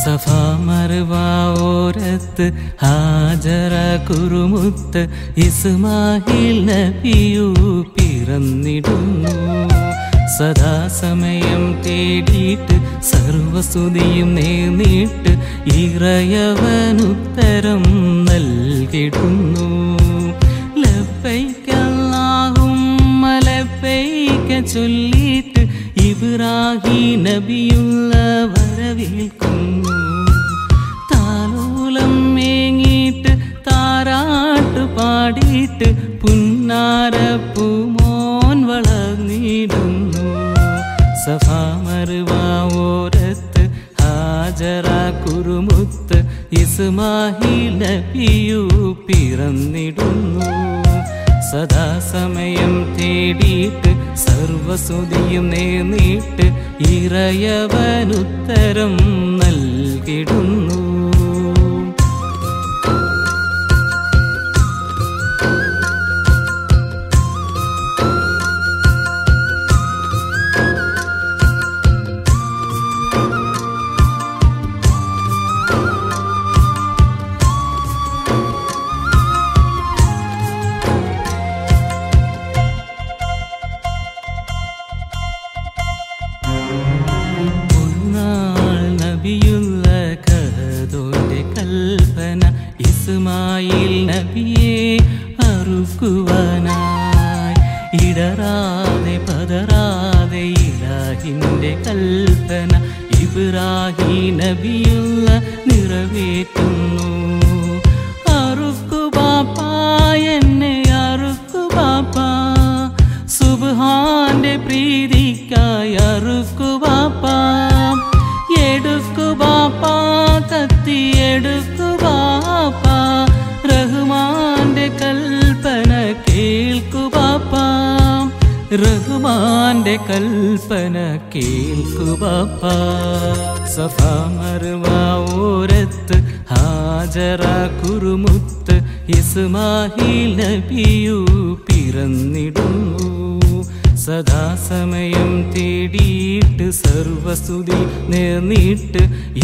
സഫാ മർവ ഓരത്ത് ഹാജറ കുറുമുത്ത് ഇസ്മായിൽ നബിയു പിറന്നിടുന്നു. സദാസമയം തേടിയിട്ട് സർവസ്തുതിയും നേർന്നിട്ട് ഇറയവനുത്തരം നൽകിടുന്നു. ലബ്ബൈക അല്ലാഹുമ്മ ലബ്ബൈക ചൊല്ലിയിട്ട് ഇബ്രാഹിം നബിയുള്ള വരവേൽക്കുന്നു. താലോലം മേങ്ങിയിട്ട് താരാട്ട് പാടിയിട്ട് പുന്നാരപ്പൂമോൻ വളർന്നിടുന്നു. സഫാ മർവ ഓരത്ത് ഹാജറ കുറുമുത്ത് ഇസ്മായിൽ നബിയു പിറന്നിടുന്നു. സദാസമയം തേടിയിട്ട് സർവസ്തുതിയും നേർന്നിട്ട് ഇറയവനുത്തരം നൽകിടുന്നു. നബിയുള്ള കഹദോന്റെ കൽപ്പന ഇസ്മായിൽ നബിയെ അറുക്കുവാനായി ഇടറാതെ പതറാതെ ഇലാഹിന്റെ കൽപ്പന ഇബ്രാഹിം നബിയുള്ള നിറവേറ്റുന്നു. അറുക്കു ബാപ്പാ എന്നെ അറുക്കു ബാപ്പാ, സുബ്ഹാന്റെ പ്രീതിക്കായി അറുക്കു ബാപ്പാ. എടുക്കു ബാപ്പാ കത്തി എടുക്കു ബാപ്പാ, റഹ്മാന്റെ കൽപ്പന കേൾക്കു ബാപ്പാ. റഹ്മാന്റെ കൽപ്പന കേൾക്കു ബാപ്പാ. സഫാ മർവ ഓരത്ത് ഹാജറ കുറുമുത്ത് ഇസ്മായിൽ നബിയു പിറന്നിടുന്നു. സദാസമയം തേടിയിട്ട് സർവസ്തുതി നേർന്നിട്ട്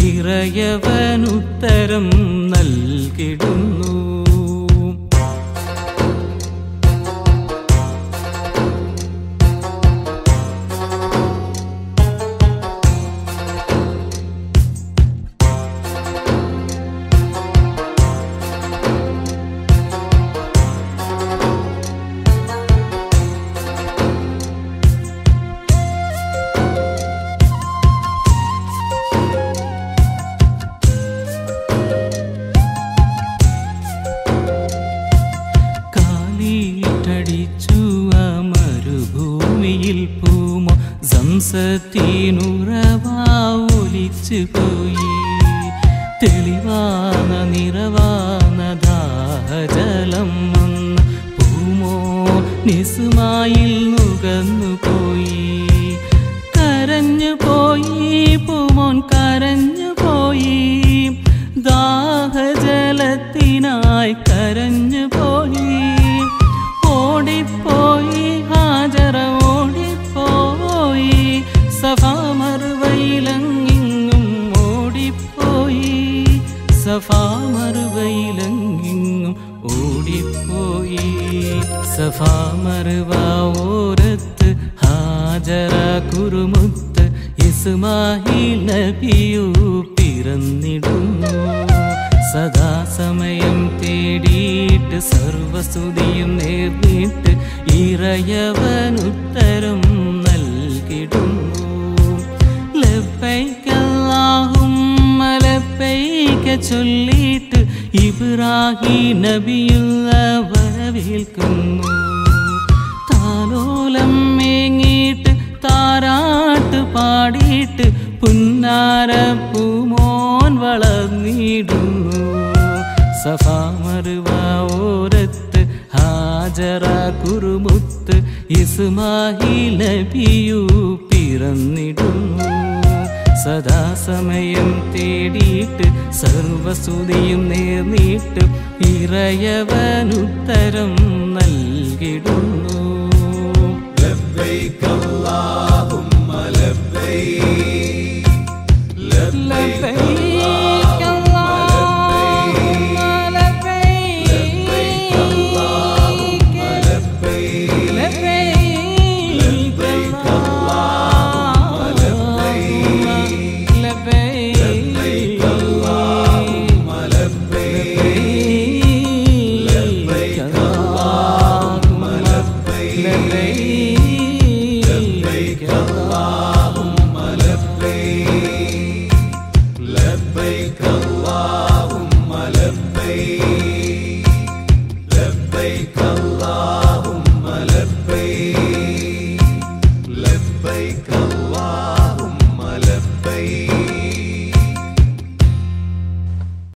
ഇറയവനുത്തരം നൽകിടുന്നു. മരുഭൂമിയിൽ പൂമോ സംസത്തിനുറവാ ഒലിച്ചു പോയി. തെളിവാന നിറവാന ദാഹജലം വന്ന് പൂമോ ഇസ്മായിൽ നുകർന്നു പോയി. കരഞ്ഞു പോയി പൂമോൻ കരഞ്ഞു പോയി. ദാഹജലത്തിനായി കരഞ്ഞു പോയി. ഓടിപ്പോയി ഹാജറ ഓടിപ്പോയി. സഫാ മർവയിലെങ്ങും ഓടിപ്പോയി. സഫാ മർവയിലെങ്ങും ഓടിപ്പോയി. സഫാ മർവ ഓരത്ത് ഹാജറ കുറുമുത്ത് ഇസ്മായിൽ നബിയു പിറന്നിടുന്നു. സദാസമയം തേടിയിട്ട് സർവസ്തുതിയും നേർന്നിട്ട് ഇറയവനുത്തരം നൽകിടുന്നു. ലബ്ബൈക അല്ലാഹുമ്മ ലബ്ബൈക ചൊല്ലിയിട്ട് ഇബ്രാഹിം നബിയുള്ള വരവേൽക്കുന്നു. താലോലം മേങ്ങിയിട്ട് താരാട്ട് പാടിയിട്ട് പുന്നാരപ്പൂമോൻ വളർന്നിടുന്നു. സഫാ മർവ ഓരത്ത് ഹാജറ കുറുമുത്ത് ഇസ്മായിൽ നബിയു പിറന്നിടുന്നു. സദാസമയം തേടിയിട്ട് സർവസ്തുതിയും നേർന്നിട്ട് ഇറയവനുത്തരം നൽകിടുന്നു. ലബ്ബൈക അല്ലാഹുമ്മ ലബ്ബൈക ലബ്ബൈക ലബൈക്